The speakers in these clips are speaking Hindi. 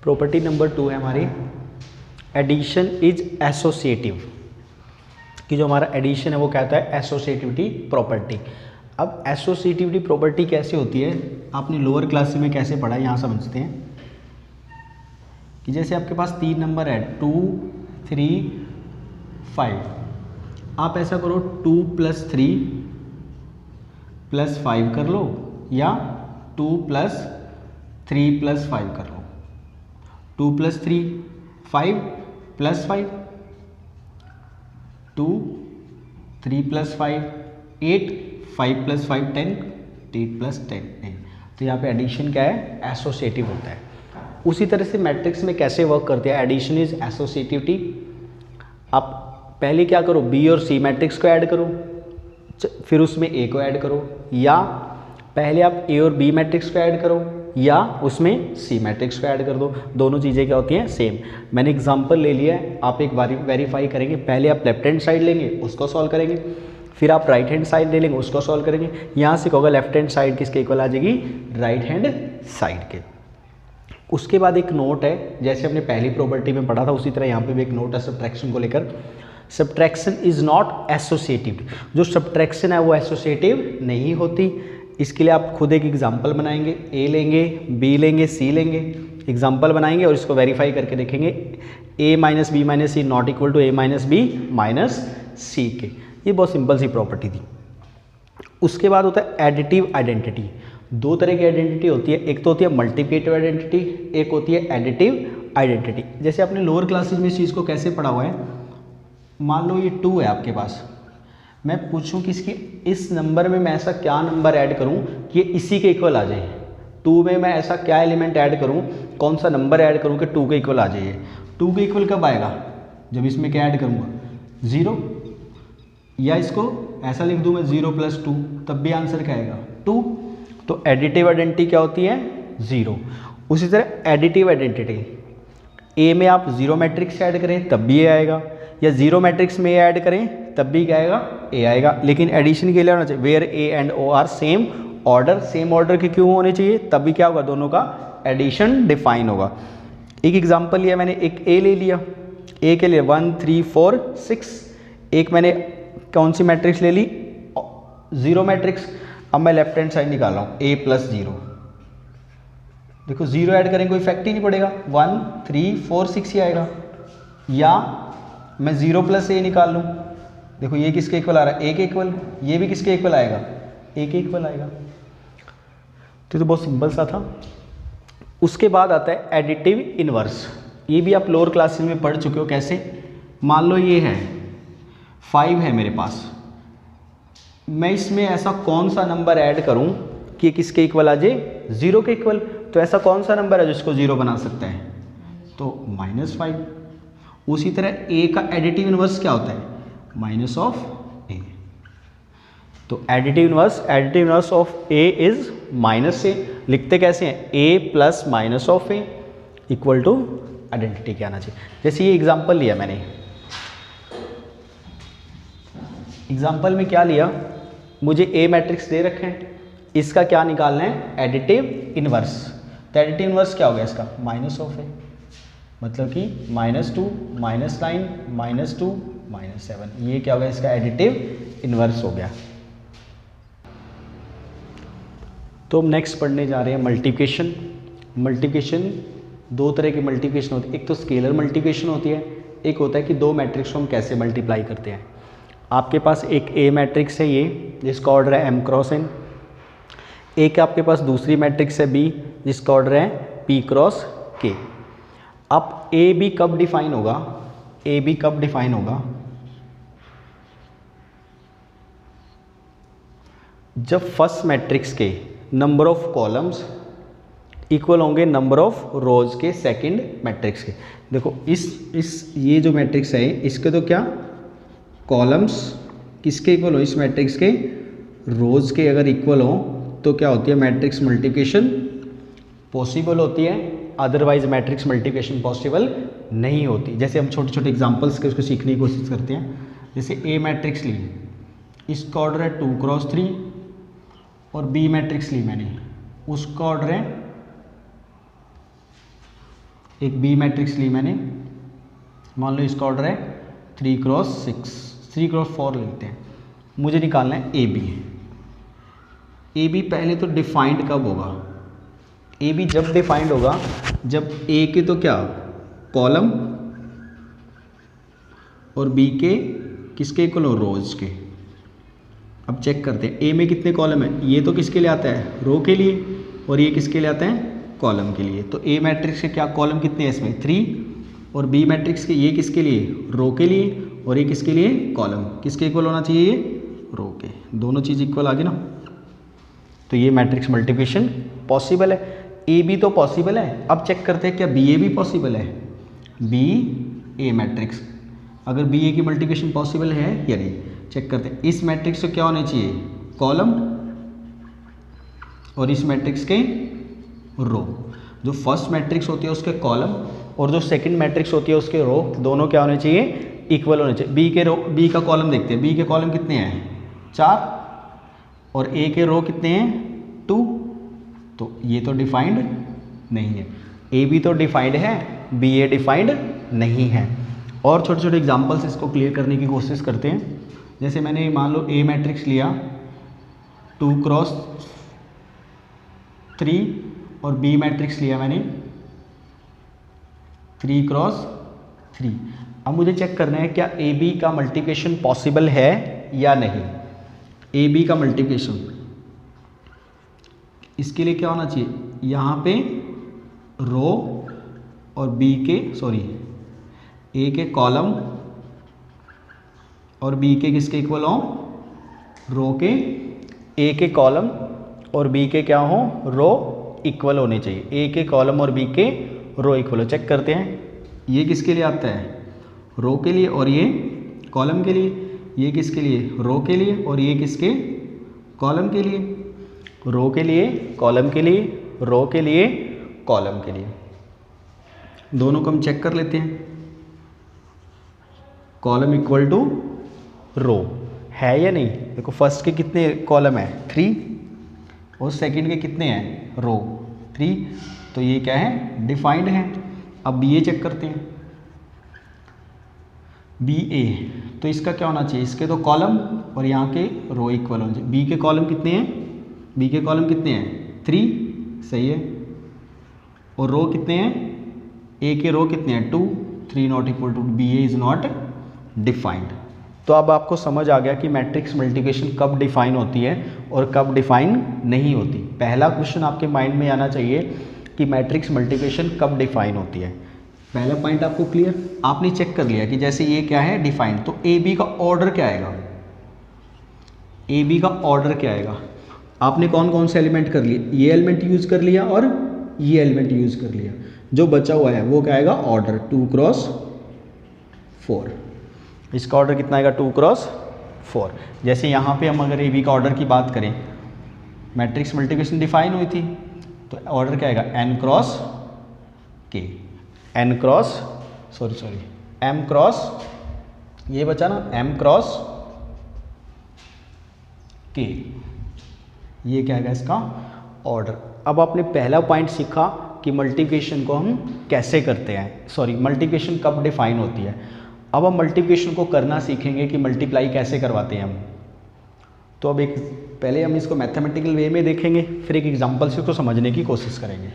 प्रॉपर्टी नंबर 2 है हमारी एडिशन इज एसोसिएटिव, कि जो हमारा एडिशन है वो कहता है एसोसिएटिविटी प्रॉपर्टी। अब एसोसिएटिविटी प्रॉपर्टी कैसे होती है, आपने लोअर क्लास में कैसे पढ़ा है यहाँ समझते हैं। कि जैसे आपके पास 3 नंबर है 2, 3, 5, आप ऐसा करो 2 + 3 + 5 कर लो, या 2 + 3 + 5 कर लो। 2 + 3 5 + 5, 2, 3 + 5 8, 5 + 5 10, 8 + 10 9। तो यहाँ पे एडिशन क्या है, एसोसिएटिव होता है। उसी तरह से मैट्रिक्स में कैसे वर्क करते हैं, एडिशन इज एसोसिएटिविटी। आप पहले क्या करो, बी और सी मैट्रिक्स को ऐड करो, फिर उसमें ए को ऐड करो, या पहले आप ए और बी मैट्रिक्स को ऐड करो या उसमें सी मैट्रिक्स को ऐड कर दो। दोनों चीज़ें क्या होती हैं, सेम। मैंने एग्जांपल ले लिया है, आप एक बार वेरीफाई करेंगे। पहले आप लेफ्ट हैंड साइड लेंगे, उसको सॉल्व करेंगे, फिर आप राइट हैंड साइड ले लेंगे, उसको सॉल्व करेंगे। यहाँ से कहोगे लेफ्ट हैंड साइड किसके इक्वल आ जाएगी, राइट हैंड साइड के। उसके बाद एक नोट है, जैसे हमने पहली प्रॉपर्टी में पढ़ा था उसी तरह यहाँ पे भी एक नोट है सब्ट्रैक्शन को लेकर। सब्ट्रैक्शन इज नॉट एसोसिएटिव, जो सब्ट्रैक्शन है वो एसोसिएटिव नहीं होती। इसके लिए आप खुद एक एग्जांपल बनाएंगे, ए लेंगे, बी लेंगे, सी लेंगे, एग्जांपल बनाएंगे और इसको वेरीफाई करके देखेंगे। a - b - c not equal to a - b - c के। ये बहुत सिंपल सी प्रॉपर्टी थी। उसके बाद होता है एडिटिव आइडेंटिटी। दो तरह की आइडेंटिटी होती है, एक तो होती है मल्टीप्लिकेटिव आइडेंटिटी, एक होती है एडिटिव आइडेंटिटी। जैसे आपने लोअर क्लासेज में इस चीज़ को कैसे पढ़ा हुआ है, मान लो ये 2 है आपके पास, मैं पूछूं कि इसकी इस नंबर में मैं ऐसा क्या नंबर ऐड करूं कि ये इसी के इक्वल आ जाए। 2 में मैं ऐसा क्या एलिमेंट ऐड करूं, कौन सा नंबर ऐड करूं कि 2 के इक्वल आ जाए। 2 के इक्वल कब आएगा, जब इसमें क्या ऐड करूंगा, 0, या इसको ऐसा लिख दूं मैं 0 + 2, तब भी आंसर क्या आएगा, 2। तो एडिटिव आइडेंटिटी क्या होती है, 0। उसी तरह एडिटिव आइडेंटिटी, ए में आप 0 मैट्रिक्स ऐड करें तब भी ए आएगा, या 0 मैट्रिक्स में ऐड करें तब भी क्या आएगा, ए आएगा। लेकिन एडिशन के लिए होना चाहिए where A and O are same order. Same order के क्यों होने चाहिए, तभी क्या होगा, दोनों का एडिशन डिफाइन होगा। एक एग्जांपल लिया मैंने, एक ए ले लिया, ए के लिए 1 3 4 6, एक मैंने कौन सी मैट्रिक्स ले ली, 0 मैट्रिक्स। अब मैं लेफ्ट हैंड साइड निकाल रहा हूँ, a + 0, देखो 0 ऐड करें कोई इफेक्ट ही नहीं पड़ेगा, 1 3 4 6 ही आएगा। या मैं 0 + a निकाल लूँ, देखो ये किसके इक्वल आ रहा है, a के इक्वल, ये भी किसके इक्वल आएगा, a के इक्वल आएगा। तो बहुत सिंपल सा था। उसके बाद आता है एडिटिव इनवर्स। ये भी आप लोअर क्लासेस में पढ़ चुके हो। कैसे, मान लो ये है 5 है मेरे पास, मैं इसमें ऐसा कौन सा नंबर ऐड करूं कि ये किसके इक्वल आ जाए, 0 के इक्वल। तो ऐसा कौन सा नंबर है जिसको 0 बना सकता है, तो -5। उसी तरह a का एडिटिव इनवर्स क्या होता है, -a। तो additive inverse of a is -a। लिखते कैसे हैं, a + -a equal to identity क्या आना चाहिए। जैसे ये एग्जांपल लिया मैंने, एग्जांपल में क्या लिया, मुझे a मैट्रिक्स दे रखे हैं, इसका क्या निकालना है, एडिटिव इनवर्स। तो एडिटिव इनवर्स क्या हो गया इसका, -a, मतलब कि -2 -9 -2 -7, ये क्या हो गया, इसका एडिटिव इनवर्स हो गया। तो हम नेक्स्ट पढ़ने जा रहे हैं मल्टीप्लिकेशन। मल्टीप्लिकेशन, दो तरह की मल्टीप्लिकेशन होती है, एक तो स्केलर मल्टीप्लिकेशन होती है, एक होता है कि दो मैट्रिक्स को हम कैसे मल्टीप्लाई करते हैं। आपके पास एक ए मैट्रिक्स है ये, जिसका ऑर्डर है m × n। एक आपके पास दूसरी मैट्रिक्स है बी, जिसका ऑर्डर है p × k। अब ए बी कब डिफाइन होगा, ए बी कब डिफाइन होगा, जब फर्स्ट मैट्रिक्स के नंबर ऑफ कॉलम्स इक्वल होंगे नंबर ऑफ रोज के सेकंड मैट्रिक्स के। देखो इस ये जो मैट्रिक्स है इसके तो क्या कॉलम्स किसके इक्वल हो, इस मैट्रिक्स के रोज के अगर इक्वल हो तो क्या होती है, मैट्रिक्स मल्टीप्लिकेशन पॉसिबल होती है, अदरवाइज मैट्रिक्स मल्टीप्लिकेशन पॉसिबल नहीं होती। जैसे हम छोटे छोटे एग्जांपल्स के उसको सीखने की कोशिश करते हैं। जैसे ए मैट्रिक्स ली, इसका ऑर्डर है 2 × 3, और बी मैट्रिक्स ली मैंने, उसका ऑर्डर है एक बी मैट्रिक्स ली मैंने, मान लो इसका ऑर्डर है 3x6, 3x4 लेते हैं। मुझे निकालना है ए बी। ए बी पहले तो डिफाइंड कब होगा? ए बी जब डिफाइंड होगा जब ए के तो क्या कॉलम और बी के किसके इक्वल हो? रोज के। अब चेक करते हैं ए में कितने कॉलम है। ये तो किसके लिए आता है? रो के लिए, और ये किसके लिए आता है? कॉलम के लिए। तो ए मैट्रिक्स के क्या कॉलम कितने हैं इसमें? 3, और बी मैट्रिक्स के ये किसके लिए? रो के लिए, और ये किसके लिए? कॉलम। किसके इक्वल होना चाहिए? ये रो के। दोनों चीज़ इक्वल आ गई ना, तो ये मैट्रिक्स मल्टीप्लिकेशन पॉसिबल है। ए बी तो पॉसिबल है। अब चेक करते हैं क्या बी ए भी पॉसिबल है? बी ए मैट्रिक्स, अगर बी ए की मल्टीप्लिकेशन पॉसिबल है या नहीं चेक करते हैं। इस मैट्रिक्स से क्या होने चाहिए? कॉलम, और इस मैट्रिक्स के रो। जो फर्स्ट मैट्रिक्स होती है उसके कॉलम और जो सेकंड मैट्रिक्स होती है उसके रो, दोनों क्या होने चाहिए? इक्वल होने चाहिए। बी के रो, बी का कॉलम देखते हैं। बी के कॉलम कितने हैं? 4, और ए के रो कितने हैं? 2। तो ये तो डिफाइंड नहीं है। ए बी तो डिफाइंड है, बी ए डिफाइंड नहीं है। और छोटे छोटे एग्जांपल्स इसको क्लियर करने की कोशिश करते हैं। जैसे मैंने मान लो ए मैट्रिक्स लिया 2x3, और बी मैट्रिक्स लिया मैंने 3x3। अब मुझे चेक करना है क्या ए बी का मल्टीप्लिकेशन पॉसिबल है या नहीं। ए बी का मल्टीप्लिकेशन, इसके लिए क्या होना चाहिए? यहाँ पे रो और बी के ए के कॉलम और बी के किसके इक्वल हो? रो के। ए के कॉलम और बी के क्या हो? रो इक्वल होने चाहिए। ए के कॉलम और बी के रो इक्वल हो। चेक करते हैं ये किसके लिए आता है? रो के लिए, और ये कॉलम के लिए। ये किसके लिए? रो के लिए, और ये किसके? कॉलम के लिए। रो के लिए, कॉलम के लिए, रो के लिए, कॉलम के लिए। दोनों को हम चेक कर लेते हैं। कॉलम इक्वल टू रो है या नहीं? देखो फर्स्ट के कितने कॉलम है? 3, और सेकंड के कितने हैं? रो 3। तो ये क्या है? डिफाइंड है। अब बी ए चेक करते हैं। बी ए, तो इसका क्या होना चाहिए? इसके तो कॉलम और यहाँ के रो इक्वल होने चाहिए। बी के कॉलम कितने हैं? बी के कॉलम कितने हैं? 3, सही है। और रो कितने हैं? ए के रो कितने हैं? 2, 3 not equal to, B A is not defined. तो अब आपको समझ आ गया कि मैट्रिक्स मल्टीप्लिकेशन कब डिफाइन होती है और कब डिफाइन नहीं होती। पहला क्वेश्चन आपके माइंड में आना चाहिए कि मैट्रिक्स मल्टीप्लिकेशन कब डिफाइन होती है। पहला पॉइंट आपको क्लियर? आपने चेक कर लिया कि जैसे ये क्या है? डिफाइंड। तो ए बी का ऑर्डर क्या आएगा? ए बी का ऑर्डर क्या आएगा? आपने कौन कौन से एलिमेंट कर लिए? ये एलिमेंट यूज कर लिया और ये एलिमेंट यूज कर लिया। जो बचा हुआ है वो क्या आएगा? Order 2x4। इसका ऑर्डर कितना आएगा? 2x4। जैसे यहाँ पे हम अगर ए बी का ऑर्डर की बात करें, मैट्रिक्स मल्टीप्लिकेशन डिफाइन हुई थी, तो ऑर्डर क्या आएगा? n cross k। m cross, ये बचा ना, m क्रॉस k। ये क्या आएगा इसका? ऑर्डर। अब आपने पहला पॉइंट सीखा कि मल्टीप्लिकेशन को हम कैसे करते हैं, मल्टीप्लिकेशन कब डिफाइन होती है। अब हम मल्टीप्लिकेशन को करना सीखेंगे कि मल्टीप्लाई कैसे करवाते हैं हम। तो अब पहले हम इसको मैथमेटिकल वे में देखेंगे, फिर एक एग्जांपल से इसको समझने की कोशिश करेंगे।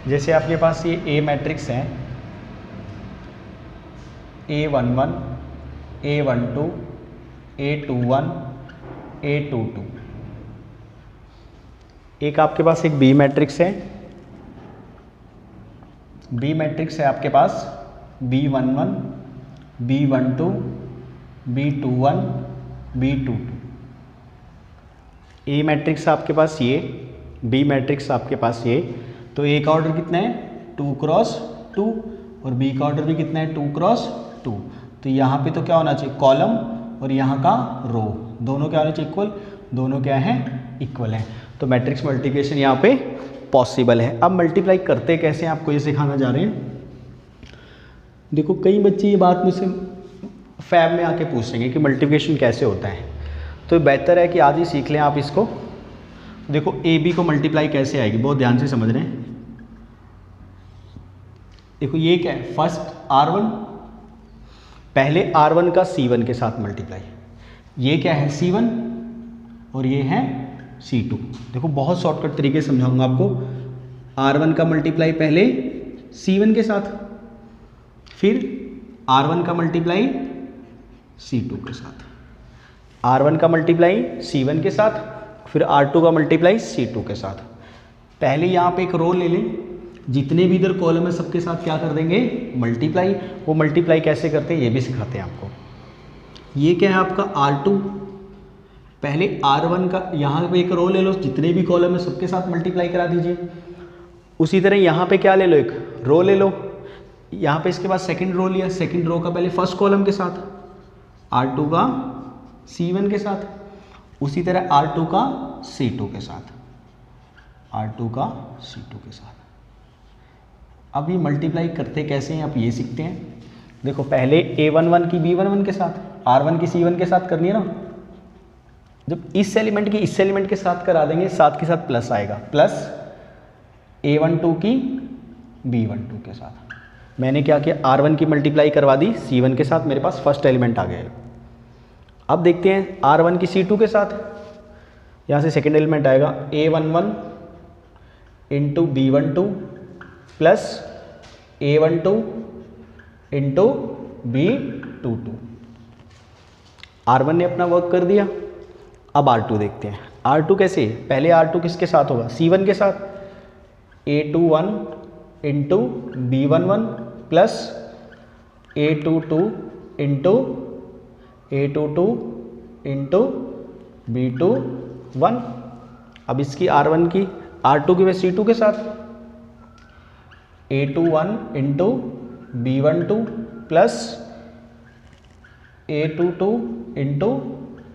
जैसे आपके पास ये ए मैट्रिक्स है, A11, A12, A21, A22। एक आपके पास एक बी मैट्रिक्स है, बी मैट्रिक्स है आपके पास B11, B12, B21, B22। ए मैट्रिक्स आपके पास ये, बी मैट्रिक्स आपके पास ये। तो ए का ऑर्डर कितना है? 2x2, और बी का ऑर्डर भी कितना है 2 क्रॉस 2। तो यहाँ पे तो क्या होना चाहिए कॉलम और यहाँ का रो दोनों क्या होने चाहिए इक्वल, दोनों क्या है इक्वल है। तो मैट्रिक्स मल्टीप्लिकेशन यहाँ पे पॉसिबल है। अब मल्टीप्लाई करते कैसे हैं आपको ये सिखाना जा रहे हैं। देखो कई बच्चे ये बात मुझसे फैब में आके पूछेंगे कि मल्टीप्लिकेशन कैसे होता है, तो बेहतर है कि आज ही सीख लें आप इसको। देखो ए बी को मल्टीप्लाई कैसे आएगी, बहुत ध्यान से समझ रहे हैं। देखो ये क्या है, फर्स्ट R1, पहले R1 का C1 के साथ मल्टीप्लाई, ये क्या है C1 और ये है C2। देखो बहुत शॉर्टकट तरीके से समझाऊंगा आपको। R1 का मल्टीप्लाई पहले C1 के साथ, फिर R1 का मल्टीप्लाई C2 के साथ, R1 का मल्टीप्लाई C1 के साथ, फिर R2 का मल्टीप्लाई C2 के साथ। पहले यहाँ पे एक रो ले लें, जितने भी इधर कॉलम है सबके साथ क्या कर देंगे मल्टीप्लाई। वो मल्टीप्लाई कैसे करते हैं ये भी सिखाते हैं आपको। ये क्या है आपका R2, पहले R1 का यहाँ पे एक रो ले लो, जितने भी कॉलम है सबके साथ मल्टीप्लाई करा दीजिए। उसी तरह यहाँ पे क्या ले लो, एक रो ले लो, यहाँ पे इसके बाद सेकंड रो लिया, सेकंड रो का पहले फर्स्ट कॉलम के साथ, R2 का C1 के साथ, उसी तरह R2 का C2 के साथ, R2 का C2 के साथ। अब ये मल्टीप्लाई करते कैसे हैं आप ये सीखते हैं। देखो पहले A11 की B11 के साथ, R1 की C1 के साथ करनी है ना। जब इस एलिमेंट की इस एलिमेंट के साथ करा देंगे, साथ के साथ प्लस आएगा, प्लस A12 की B12 के साथ। मैंने क्या किया, R1 की मल्टीप्लाई करवा दी C1 के साथ, मेरे पास फर्स्ट एलिमेंट आ गया। अब देखते हैं R1 की C2 के साथ, यहाँ से सेकेंड एलिमेंट आएगा A11 into B12 plus A12 into B22। R1 ने अपना वर्क कर दिया। अब R2 देखते हैं। R2 कैसे, पहले R2 किसके साथ होगा C1 के साथ, A21 into B11 plus A22 into A22 into B21। अब इसकी R1 की R2 की वे C2 के साथ A21 into B12 plus A22 into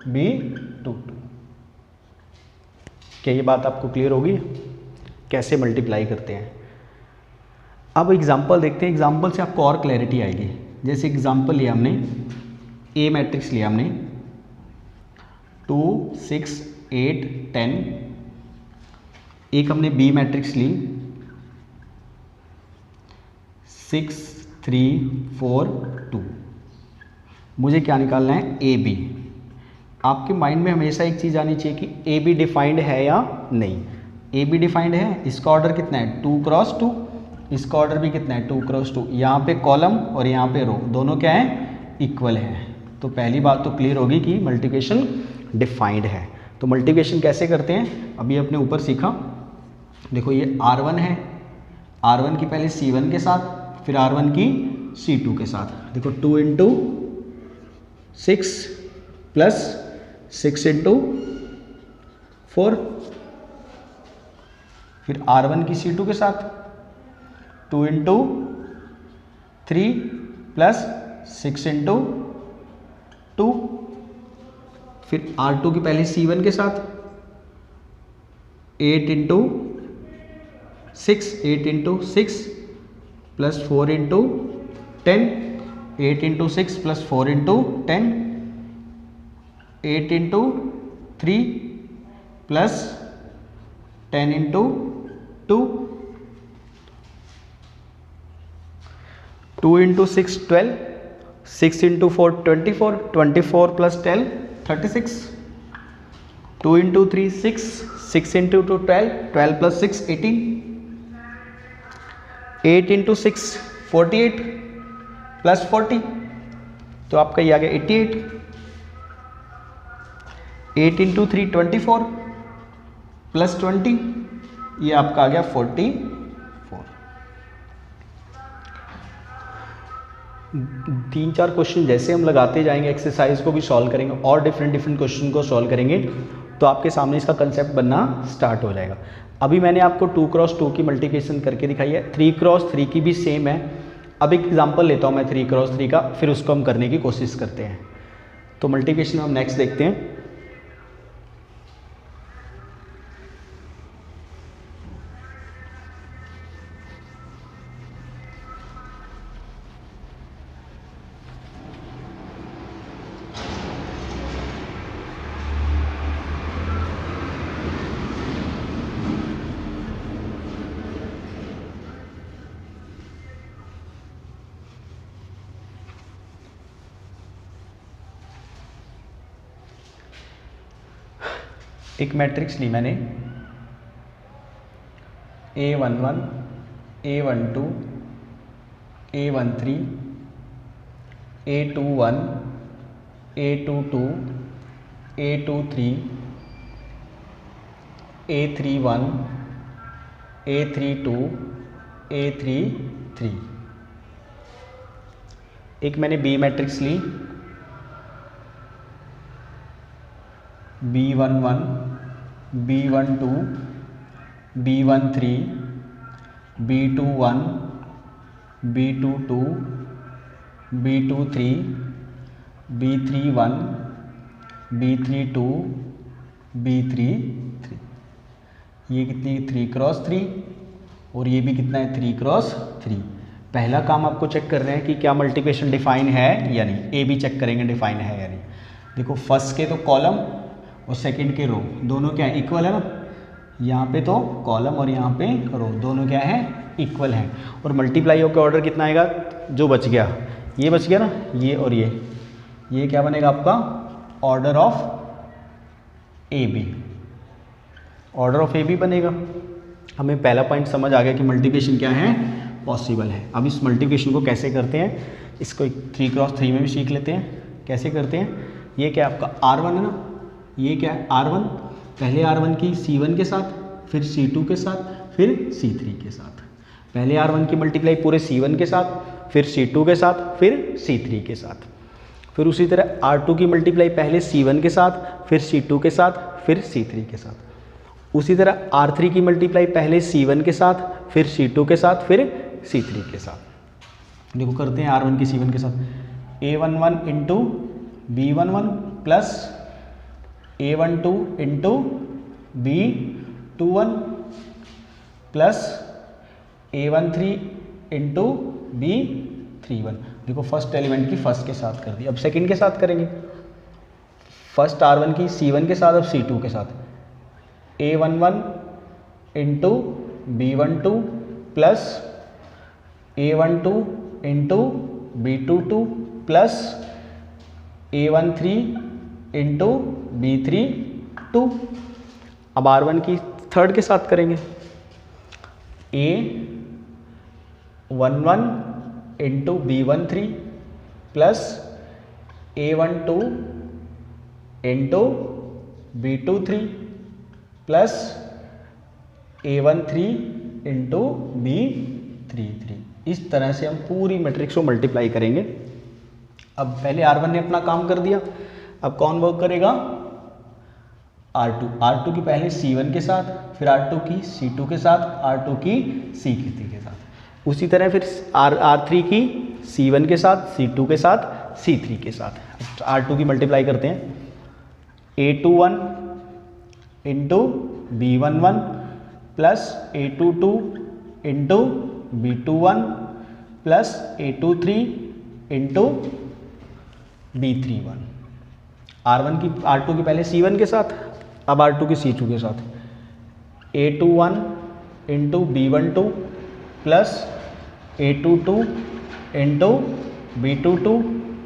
B22। क्या ये बात आपको क्लियर होगी कैसे मल्टीप्लाई करते हैं। अब एग्जांपल देखते हैं, एग्जांपल से आपको और क्लैरिटी आएगी। जैसे एग्जांपल लिया हमने, ए मैट्रिक्स लिया हमने 2 6 8 10, एक हमने बी मैट्रिक्स ली 6 3 4 2। मुझे क्या निकालना है, ए बी। आपके माइंड में हमेशा एक चीज़ आनी चाहिए कि ए बी डिफाइंड है या नहीं। ए बी डिफाइंड है, इसका ऑर्डर कितना है 2 क्रॉस 2, इसका ऑर्डर भी कितना है 2 क्रॉस 2। यहाँ पे कॉलम और यहाँ पे रो दोनों क्या है इक्वल है। तो पहली बात तो क्लियर होगी कि मल्टीप्लिकेशन डिफाइंड है। तो मल्टीप्लिकेशन कैसे करते हैं अभी अपने ऊपर सीखा। देखो ये R1 है, R1 की पहले C1 के साथ, फिर R1 की C2 के साथ। देखो 2 इंटू 6 प्लस 6 इंटू 4, फिर R1 की C2 के साथ 2 इंटू 3 प्लस 6 इंटू 2, फिर R2 की पहले C1 के साथ 8 into 6, 8 into 6 plus 4 into 10, 8 into 6 plus 4 into 10, 8 into 3 plus 10 into 2, 2 into 6 12, 6 into 4 24, 24 plus 10 36, 2 into 3 6, 6 into 2 12, 12 plus 6 18, 8 into 6 48 plus 40, तो आपका ये आ गया 88, 8 इंटू 3 24 प्लस 20, ये आपका आ गया 44। 3-4 क्वेश्चन जैसे हम लगाते जाएंगे, एक्सरसाइज को भी सॉल्व करेंगे और डिफरेंट क्वेश्चन को सॉल्व करेंगे, तो आपके सामने इसका कंसेप्ट बनना स्टार्ट हो जाएगा। अभी मैंने आपको 2 क्रॉस 2 की मल्टीप्लिकेशन करके दिखाई है, 3 क्रॉस 3 की भी सेम है। अब एक एग्जांपल लेता हूँ मैं 3 क्रॉस 3 का, फिर उसको हम करने की कोशिश करते हैं। तो मल्टीप्लिकेशन हम नेक्स्ट देखते हैं। एक मैट्रिक्स ली मैंने A11 A12 A13 A21 A22 A23 A31 A32 A33। एक मैंने B मैट्रिक्स ली B11 B12 B13 B21 B22 B23 B31 B32 B33। ये कितनी 3 क्रॉस 3 और ये भी कितना है 3 क्रॉस 3। पहला काम आपको चेक कर रहे हैं कि क्या मल्टीप्लिकेशन डिफाइन है या नहीं, ए भी चेक करेंगे डिफाइन है या नहीं। देखो फर्स्ट के तो कॉलम और सेकंड के रो दोनों क्या है इक्वल है ना, यहाँ पे तो कॉलम और यहाँ पे रो दोनों क्या है इक्वल हैं। और मल्टीप्लाई होकर ऑर्डर कितना आएगा, जो बच गया ये बच गया ना, ये और ये क्या बनेगा आपका order of A B, order of A B बनेगा। हमें पहला पॉइंट समझ आ गया कि मल्टीप्लिकेशन क्या है पॉसिबल है। अब इस मल्टीप्लिकेशन को कैसे करते हैं, इसको 3 क्रॉस 3 में भी सीख लेते हैं कैसे करते हैं। ये क्या आपका R1 है ना, ये क्या है R1, पहले R1 की C1 के साथ, फिर C2 के साथ, फिर C3 के साथ। पहले R1 की मल्टीप्लाई पूरे C1 के साथ, फिर C2 के साथ, फिर C3 के साथ। फिर उसी तरह R2 की मल्टीप्लाई पहले C1 के साथ, फिर C2 के साथ, फिर C3 के साथ। उसी तरह R3 की मल्टीप्लाई पहले C1 के साथ, फिर C2 के साथ, फिर C3 के साथ। देखो करते हैं R1 की C1 के साथ A11 into B11 plus A12 into B21 plus A13 into B31। देखो फर्स्ट एलिमेंट की फर्स्ट के साथ कर दी, अब सेकंड के साथ करेंगे। फर्स्ट R1 की C1 के साथ, अब C2 के साथ A11 into B12 plus A12 into B22 plus A13 into B32। अब R1 की थर्ड के साथ करेंगे A11 into B13 plus A12 into B23 plus A13 into B33। इस तरह से हम पूरी मैट्रिक्स को मल्टीप्लाई करेंगे। अब पहले R1 ने अपना काम कर दिया, अब कौन वर्क करेगा R2 की पहले C1 के साथ, फिर R2 की C2 के साथ, R2 की C3 के साथ। उसी तरह फिर R3 की C1 के साथ, C2 के साथ, C3 के साथ। R2 की मल्टीप्लाई करते हैं A21 into B11 plus A22 into B21 plus A23 into B31। R2 की पहले C1 के साथ, अब R2 की C2 के साथ A21 into B12 plus A22 into B22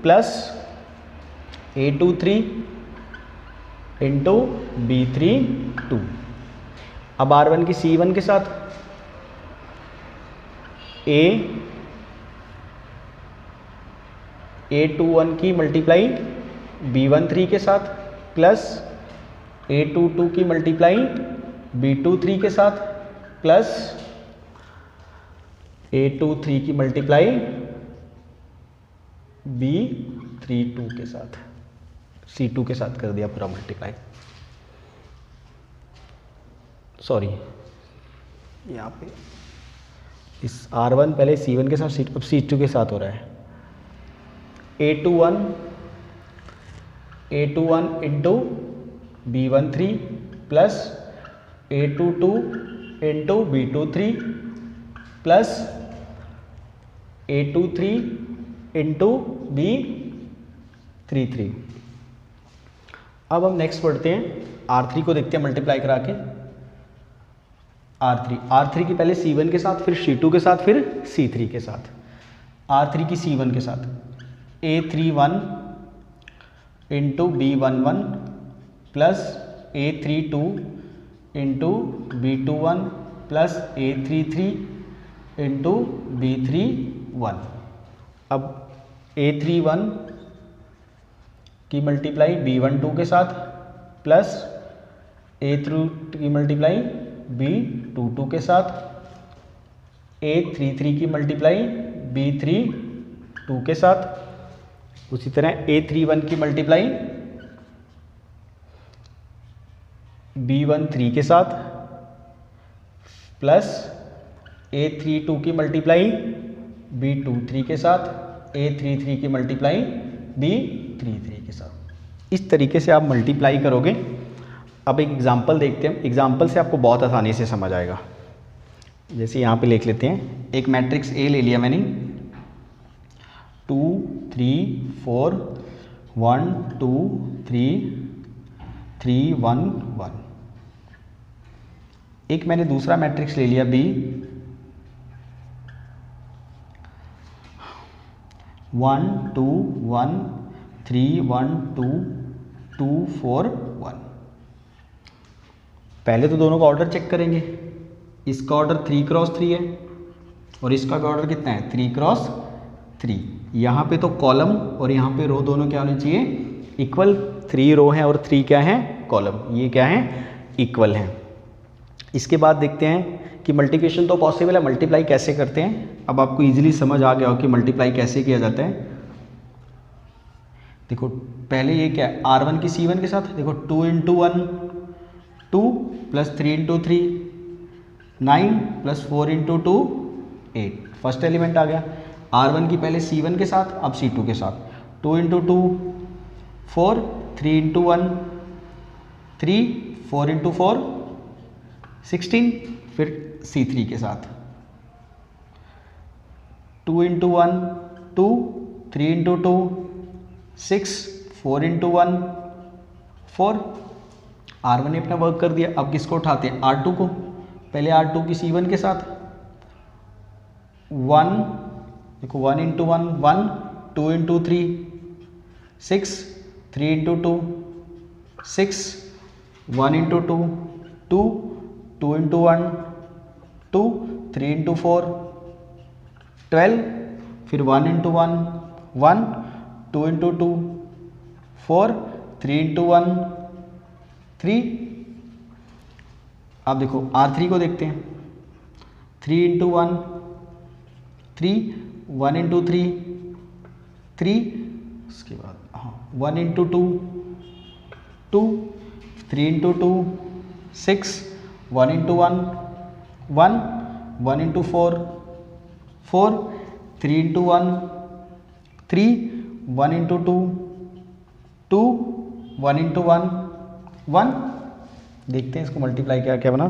plus A23 into B32। अब R1 की C1 के साथ A21 की मल्टीप्लाई B13 के साथ प्लस A22 की मल्टीप्लाई B23 के साथ प्लस A23 की मल्टीप्लाई B32 के साथ, C2 के साथ कर दिया पूरा मल्टीप्लाई। सॉरी यहाँ पे इस R1 पहले C1 के साथ अब C2 के साथ हो रहा है। A21 into B13 plus A22 into B23 plus A23 into B33। अब हम नेक्स्ट पढ़ते हैं, R3 को देखते हैं मल्टीप्लाई करा के। R3 की पहले C1 के साथ, फिर C2 के साथ, फिर C3 के साथ। R3 की C1 के साथ A31 into B11 plus A32 into B21 plus A33 into B31। अब A31 की मल्टीप्लाई B12 के साथ प्लस A32 की मल्टीप्लाई B22 के साथ, A33 की मल्टीप्लाई B32 के साथ, उसी तरह A31 की मल्टीप्लाई B13 के साथ प्लस A32 की मल्टीप्लाई B23 के साथ, A33 की मल्टीप्लाई B33 के साथ। इस तरीके से आप मल्टीप्लाई करोगे। अब एक एग्जांपल देखते हैं, एग्जांपल से आपको बहुत आसानी से समझ आएगा। जैसे यहाँ पे लिख लेते हैं, एक मैट्रिक्स ए ले लिया मैंने, 2 3 4 1 2 3 3 1 1। एक मैंने दूसरा मैट्रिक्स ले लिया बी, 1 2 1 3 1 2 2 4 1। पहले तो दोनों का ऑर्डर चेक करेंगे। इसका ऑर्डर 3 क्रॉस 3 है और इसका भी ऑर्डर कितना है, 3 क्रॉस 3। यहाँ पे तो कॉलम और यहाँ पे रो दोनों क्या होने चाहिए, इक्वल। 3 रो हैं और 3 क्या है, कॉलम। ये क्या है, इक्वल हैं। इसके बाद देखते हैं कि मल्टीप्लिकेशन तो पॉसिबल है, मल्टीप्लाई कैसे करते हैं। अब आपको इजीली समझ आ गया हो कि मल्टीप्लाई कैसे किया जाता है। देखो पहले ये क्या है, R1 की C1 के साथ, देखो 2 into 1 2 plus 3 into 3 9 plus 4 into 2 8। First element आ गया। R1 की पहले C1 के साथ, अब C2 के साथ, 2 इंटू 2 4 3 इंटू 1 3 4 इंटू 4 16। फिर C3 के साथ 2 इंटू 1 2 3 इंटू 2 6 4 इंटू 1 4। R1 ने अपना वर्क कर दिया। अब किसको उठाते हैं, R2 को। पहले R2 की C1 के साथ 1, देखो 1 into 1 1 2 into 3 6 3 into 2 6 1 into 2 2 2 into 1 2 3 into 4 12। फिर 1 इंटू 1 1 2 इंटू 2 4 3 इंटू 1 3। अब देखो R3 को देखते हैं, 3 इंटू 1 3 1 इंटू 3 3। उसके बाद 1 into 2 2 3 into 2 6 1 into 1 1 1 into 4 4 3 into 1 3 1 into 2 2 1 into 1 1। देखते हैं इसको मल्टीप्लाई क्या क्या बना।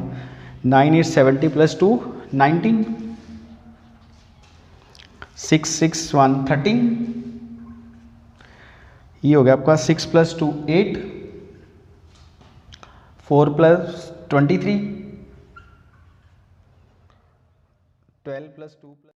9 8 70 प्लस 2 19 6 6 1 13। ये हो गया आपका 6 प्लस 2 8 4 प्लस 23 12 प्लस 2 प्लस